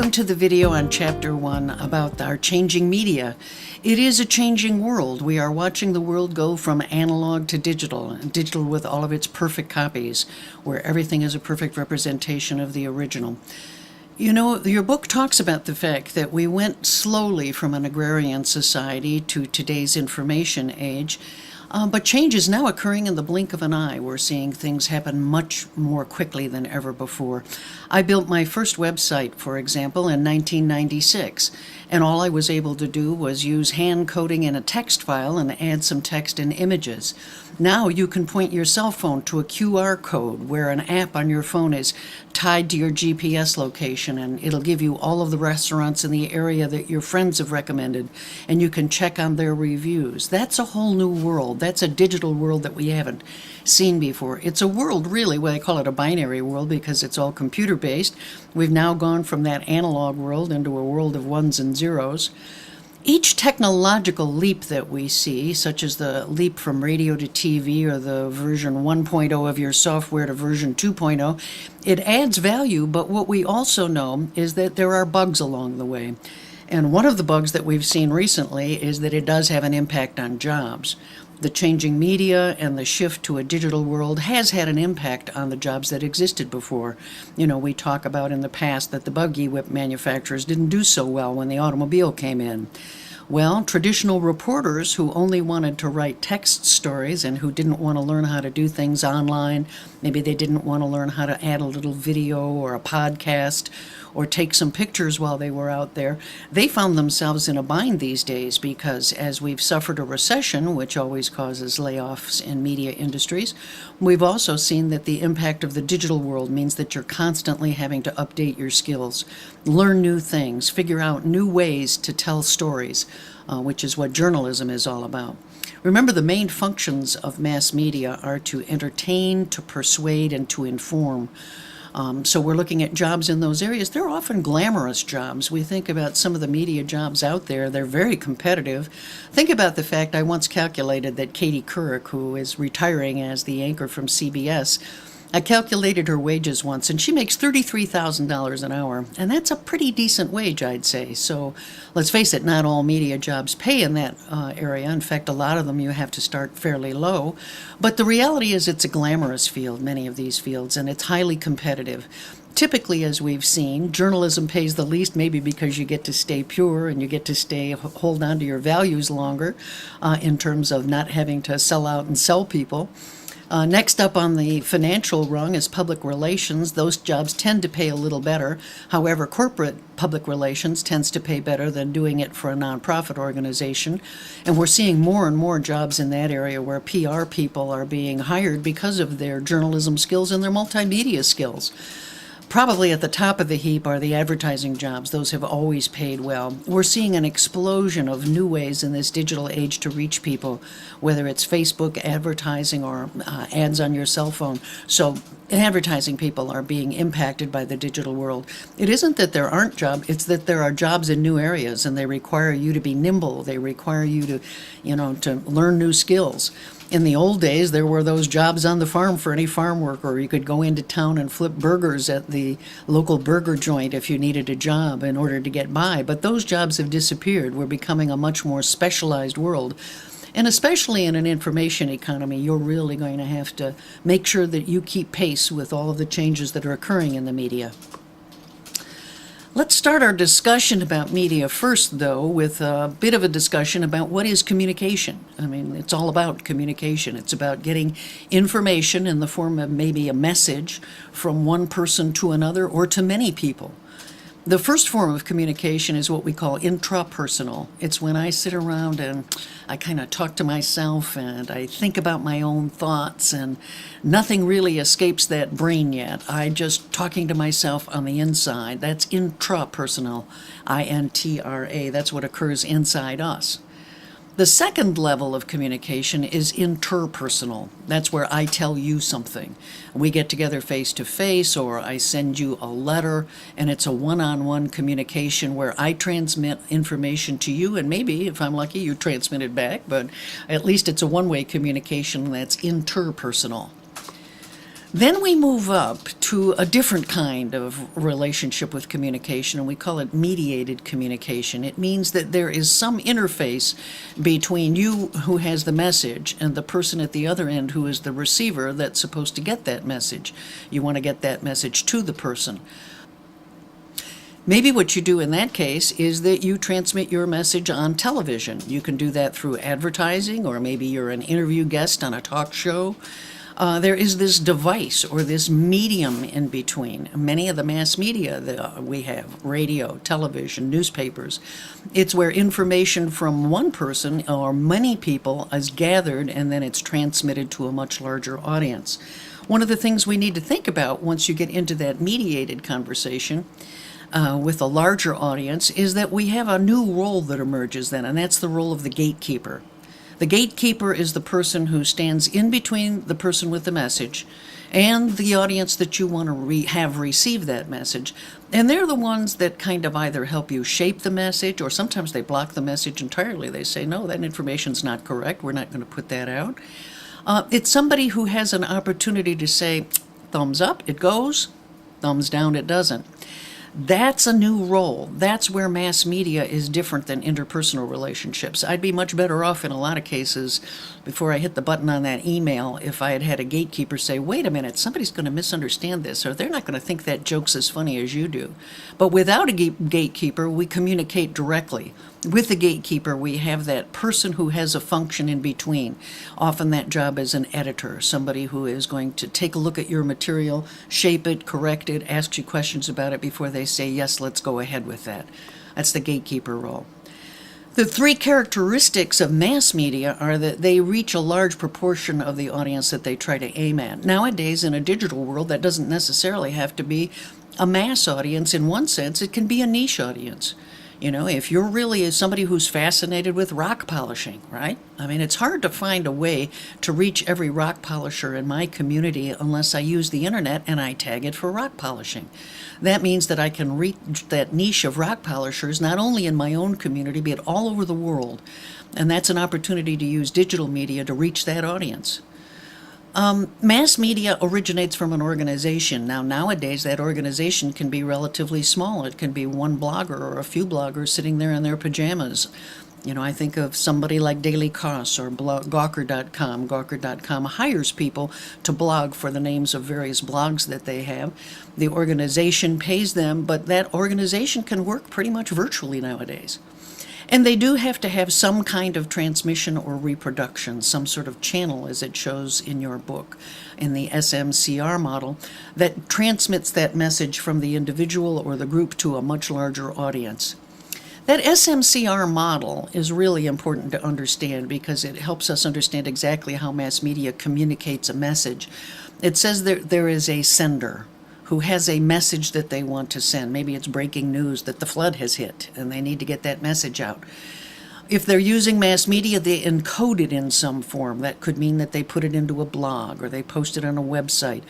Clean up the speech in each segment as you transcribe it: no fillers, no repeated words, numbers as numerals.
Welcome to the video on Chapter 1 about our changing media. It is a changing world. We are watching the world go from analog to digital, and digital with all of its perfect copies, where everything is a perfect representation of the original. You know, your book talks about the fact that we went slowly from an agrarian society to today's information age, but change is now occurring in the blink of an eye. We're seeing things happen much more quickly than ever before. I built my first website, for example, in 1996, and all I was able to do was use hand coding in a text file and add some text and images. Now you can point your cell phone to a QR code where an app on your phone is tied to your GPS location, and it'll give you all of the restaurants in the area that your friends have recommended, and you can check on their reviews. That's a whole new world. That's a digital world that we haven't seen before. It's a world, really, well, I call it a binary world because it's all computer-based. We've now gone from that analog world into a world of ones and zeros. Each technological leap that we see, such as the leap from radio to TV or the version 1.0 of your software to version 2.0, it adds value, but what we also know is that there are bugs along the way. And one of the bugs that we've seen recently is that it does have an impact on jobs. The changing media and the shift to a digital world has had an impact on the jobs that existed before. You know, we talk about in the past that the buggy whip manufacturers didn't do so well when the automobile came in. Well, traditional reporters who only wanted to write text stories and who didn't want to learn how to do things online, maybe they didn't want to learn how to add a little video or a podcast or take some pictures while they were out there, they found themselves in a bind these days because as we've suffered a recession, which always causes layoffs in media industries, we've also seen that the impact of the digital world means that you're constantly having to update your skills, learn new things, figure out new ways to tell stories, which is what journalism is all about. Remember, the main functions of mass media are to entertain, to persuade, and to inform. So we're looking at jobs in those areas. They're often glamorous jobs. We think about some of the media jobs out there. They're very competitive. Think about the fact I once calculated that Katie Couric, who is retiring as the anchor from CBS, I calculated her wages once, and she makes $33,000 an hour, and that's a pretty decent wage, I'd say. So let's face it, not all media jobs pay in that area. In fact, a lot of them you have to start fairly low. But the reality is it's a glamorous field, many of these fields, and it's highly competitive. Typically, as we've seen, journalism pays the least, maybe because you get to stay pure and you get to hold on to your values longer in terms of not having to sell out and sell people. Next up on the financial rung is public relations. Those jobs tend to pay a little better. However, corporate public relations tends to pay better than doing it for a nonprofit organization. And we're seeing more and more jobs in that area where PR people are being hired because of their journalism skills and their multimedia skills. Probably at the top of the heap are the advertising jobs. Those have always paid well. We're seeing an explosion of new ways in this digital age to reach people, whether it's Facebook advertising or ads on your cell phone. So advertising people are being impacted by the digital world. It isn't that there aren't jobs, it's that there are jobs in new areas, and they require you to be nimble. They require you to, to learn new skills. In the old days, there were those jobs on the farm for any farm worker. You could go into town and flip burgers at the local burger joint if you needed a job in order to get by. But those jobs have disappeared. We're becoming a much more specialized world. And especially in an information economy, you're really going to have to make sure that you keep pace with all of the changes that are occurring in the media. Let's start our discussion about media first, though, with a bit of a discussion about what is communication. I mean, it's all about communication. It's about getting information in the form of maybe a message from one person to another or to many people. The first form of communication is what we call intrapersonal. It's when I sit around and I kind of talk to myself and I think about my own thoughts and nothing really escapes that brain yet. I'm just talking to myself on the inside. That's intrapersonal, I-N-T-R-A. That's what occurs inside us. The second level of communication is interpersonal. That's where I tell you something. We get together face to face, or I send you a letter, and it's a one-on-one communication where I transmit information to you, and maybe, if I'm lucky, you transmit it back, but at least it's a one-way communication that's interpersonal. Then we move up to a different kind of relationship with communication, and we call it mediated communication. It means that there is some interface between you, who has the message, and the person at the other end, who is the receiver that's supposed to get that message. You want to get that message to the person. Maybe what you do in that case is that you transmit your message on television. You can do that through advertising, or maybe you're an interview guest on a talk show. There is this device or this medium in between. Many of the mass media that we have, radio, television, newspapers, it's where information from one person or many people is gathered and then it's transmitted to a much larger audience. One of the things we need to think about once you get into that mediated conversation with a larger audience is that we have a new role that emerges then, and that's the role of the gatekeeper. The gatekeeper is the person who stands in between the person with the message and the audience that you want to have receive that message. And they're the ones that kind of either help you shape the message, or sometimes they block the message entirely. They say, no, that information's not correct. We're not going to put that out. It's somebody who has an opportunity to say, thumbs up, it goes, thumbs down, it doesn't. That's a new role. That's where mass media is different than interpersonal relationships. I'd be much better off in a lot of cases, before I hit the button on that email, if I had had a gatekeeper say, wait a minute, somebody's going to misunderstand this, or they're not going to think that joke's as funny as you do. But without a gatekeeper, we communicate directly. With the gatekeeper, we have that person who has a function in between. Often that job is an editor, somebody who is going to take a look at your material, shape it, correct it, ask you questions about it before they say, yes, let's go ahead with that. That's the gatekeeper role. The three characteristics of mass media are that they reach a large proportion of the audience that they try to aim at. Nowadays, in a digital world, that doesn't necessarily have to be a mass audience. In one sense, it can be a niche audience. You know, if you're really somebody who's fascinated with rock polishing, right? I mean, it's hard to find a way to reach every rock polisher in my community unless I use the internet and I tag it for rock polishing. That means that I can reach that niche of rock polishers not only in my own community, but all over the world. And that's an opportunity to use digital media to reach that audience. Mass media originates from an organization. Now, nowadays, that organization can be relatively small. It can be one blogger or a few bloggers sitting there in their pajamas. You know, I think of somebody like Daily Kos or Gawker.com. Gawker.com hires people to blog for the names of various blogs that they have. The organization pays them, but that organization can work pretty much virtually nowadays. And they do have to have some kind of transmission or reproduction, some sort of channel, as it shows in your book, in the SMCR model, that transmits that message from the individual or the group to a much larger audience. That SMCR model is really important to understand because it helps us understand exactly how mass media communicates a message. It says there is a sender who has a message that they want to send. Maybe it's breaking news that the flood has hit and they need to get that message out. If they're using mass media, they encode it in some form. That could mean that they put it into a blog or they post it on a website,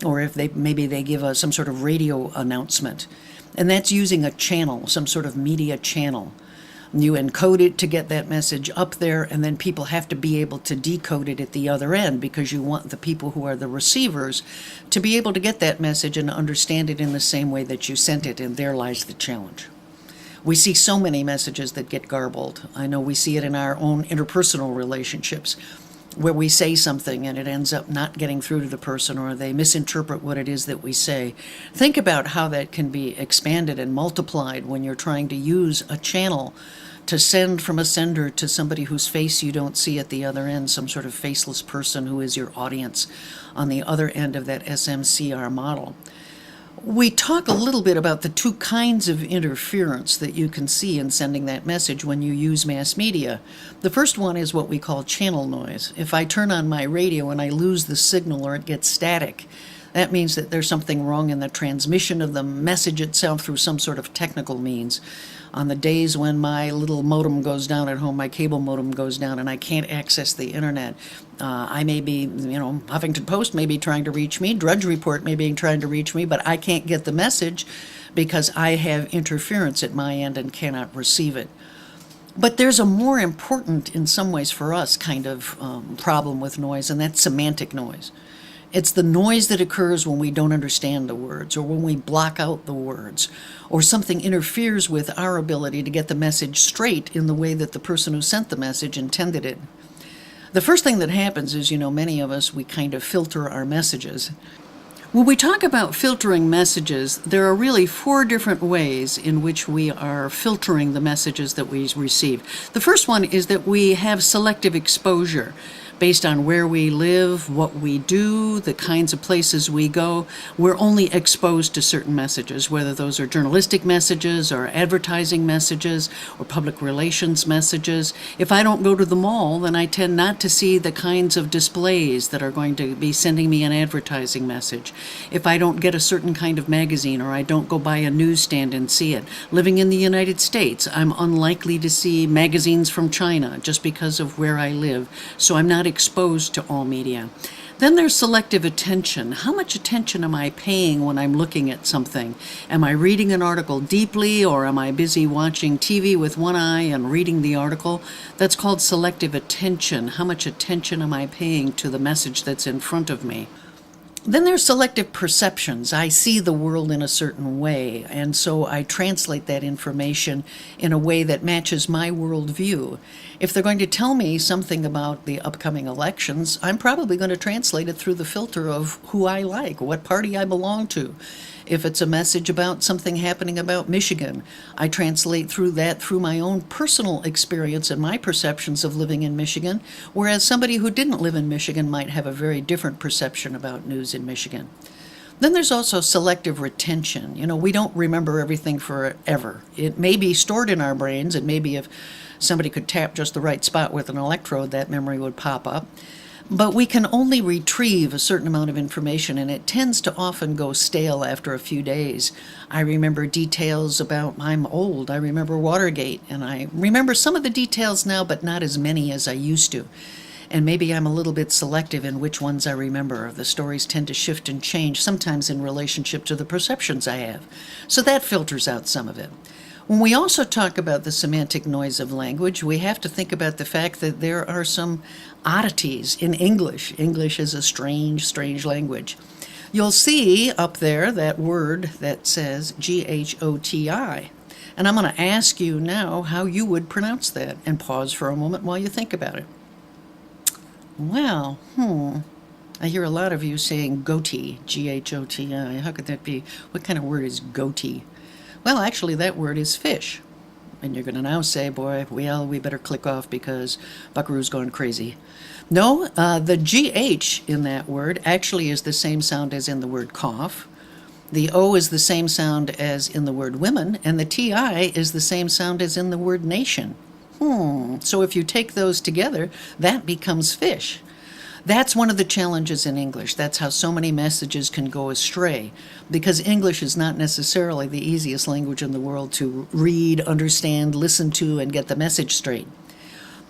or if maybe they give some sort of radio announcement. And that's using a channel, some sort of media channel. You encode it to get that message up there, and then people have to be able to decode it at the other end because you want the people who are the receivers to be able to get that message and understand it in the same way that you sent it, and there lies the challenge. We see so many messages that get garbled. I know we see it in our own interpersonal relationships where we say something and it ends up not getting through to the person, or they misinterpret what it is that we say. Think about how that can be expanded and multiplied when you're trying to use a channel to send from a sender to somebody whose face you don't see at the other end, some sort of faceless person who is your audience on the other end of that SMCR model. We talk a little bit about the two kinds of interference that you can see in sending that message when you use mass media. The first one is what we call channel noise. If I turn on my radio and I lose the signal or it gets static, that means that there's something wrong in the transmission of the message itself through some sort of technical means. On the days when my little modem goes down at home, my cable modem goes down, and I can't access the internet, I may be, Huffington Post may be trying to reach me, Drudge Report may be trying to reach me, but I can't get the message because I have interference at my end and cannot receive it. But there's a more important, in some ways for us, kind of problem with noise, and that's semantic noise. It's the noise that occurs when we don't understand the words, or when we block out the words, or something interferes with our ability to get the message straight in the way that the person who sent the message intended it. The first thing that happens is, many of us, we kind of filter our messages. When we talk about filtering messages, there are really 4 different ways in which we are filtering the messages that we receive. The first one is that we have selective exposure. Based on where we live, what we do, the kinds of places we go, we're only exposed to certain messages, whether those are journalistic messages or advertising messages or public relations messages. If I don't go to the mall, then I tend not to see the kinds of displays that are going to be sending me an advertising message. If I don't get a certain kind of magazine, or I don't go by a newsstand and see it. Living in the United States, I'm unlikely to see magazines from China just because of where I live. So I'm not exposed to all media. Then there's selective attention. How much attention am I paying when I'm looking at something? Am I reading an article deeply, or am I busy watching TV with one eye and reading the article? That's called selective attention. How much attention am I paying to the message that's in front of me? Then there's selective perceptions. I see the world in a certain way, and so I translate that information in a way that matches my worldview. If they're going to tell me something about the upcoming elections, I'm probably going to translate it through the filter of who I like, what party I belong to. If it's a message about something happening about Michigan, I translate through my own personal experience and my perceptions of living in Michigan, whereas somebody who didn't live in Michigan might have a very different perception about news in Michigan. Then there's also selective retention. We don't remember everything forever. It may be stored in our brains, and maybe if somebody could tap just the right spot with an electrode, that memory would pop up. But we can only retrieve a certain amount of information, and it tends to often go stale after a few days. I remember details about, I'm old, I remember Watergate, and I remember some of the details now, but not as many as I used to. And maybe I'm a little bit selective in which ones I remember. The stories tend to shift and change, sometimes in relationship to the perceptions I have. So that filters out some of it. When we also talk about the semantic noise of language, we have to think about the fact that there are some oddities in English. English is a strange, strange language. You'll see up there that word that says G-H-O-T-I. And I'm going to ask you now how you would pronounce that, and pause for a moment while you think about it. Well, I hear a lot of you saying goatee, G-H-O-T-I. How could that be? What kind of word is goatee? Well, actually, that word is fish. And you're going to now say, boy, we better click off because Bucqueroux's going crazy. No, the GH in that word actually is the same sound as in the word cough. The O is the same sound as in the word women, and the TI is the same sound as in the word nation. So if you take those together, that becomes fish. That's one of the challenges in English. That's how so many messages can go astray, because English is not necessarily the easiest language in the world to read, understand, listen to, and get the message straight.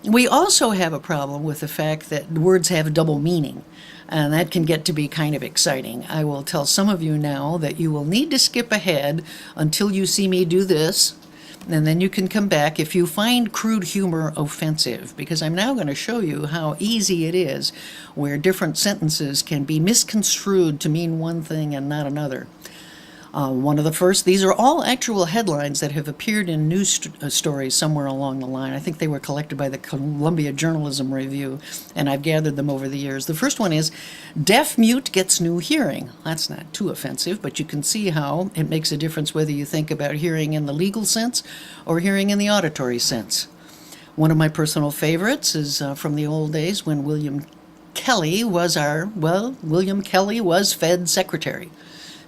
We also have a problem with the fact that words have double meaning, and that can get to be kind of exciting. I will tell some of you now that you will need to skip ahead until you see me do this, and then you can come back if you find crude humor offensive, because I'm now going to show you how easy it is where different sentences can be misconstrued to mean one thing and not another. One of the first, these are all actual headlines that have appeared in news stories somewhere along the line. I think they were collected by the Columbia Journalism Review, and I've gathered them over the years. The first one is, deaf mute gets new hearing. That's not too offensive, but you can see how it makes a difference whether you think about hearing in the legal sense or hearing in the auditory sense. One of my personal favorites is from the old days when William Kelly was Fed secretary.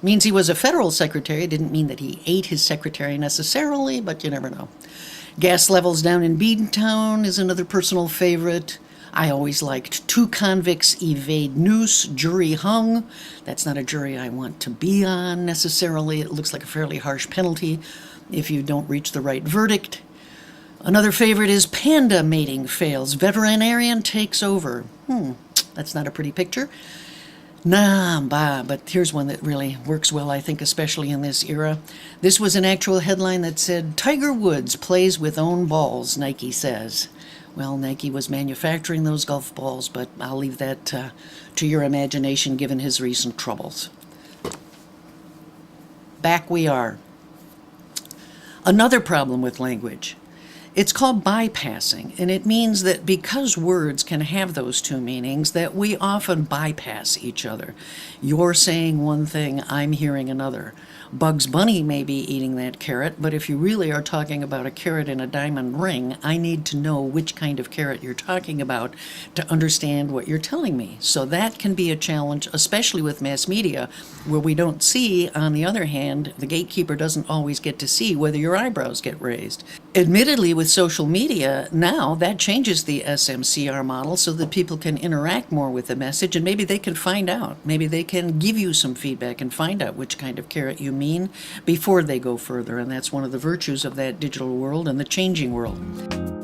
Means he was a federal secretary. It didn't mean that he ate his secretary necessarily, but you never know. Gas levels down in Beantown is another personal favorite. I always liked 2 convicts evade noose, jury hung. That's not a jury I want to be on necessarily. It looks like a fairly harsh penalty if you don't reach the right verdict. Another favorite is panda mating fails. Veterinarian takes over. That's not a pretty picture. Nah, bah, but here's one that really works well, I think, especially in this era. This was an actual headline that said, Tiger Woods plays with own balls, Nike says. Well, Nike was manufacturing those golf balls, but I'll leave that to your imagination given his recent troubles. Back we are. Another problem with language. It's called bypassing, and it means that because words can have those two meanings, that we often bypass each other. You're saying one thing, I'm hearing another. Bugs Bunny may be eating that carrot, but if you really are talking about a carrot in a diamond ring, I need to know which kind of carrot you're talking about to understand what you're telling me. So that can be a challenge, especially with mass media, where we don't see, on the other hand, the gatekeeper doesn't always get to see whether your eyebrows get raised. Admittedly, with social media, now that changes the SMCR model so that people can interact more with the message, and maybe they can find out. Maybe they can give you some feedback and find out which kind of carrot you mean before they go further, and that's one of the virtues of that digital world and the changing world.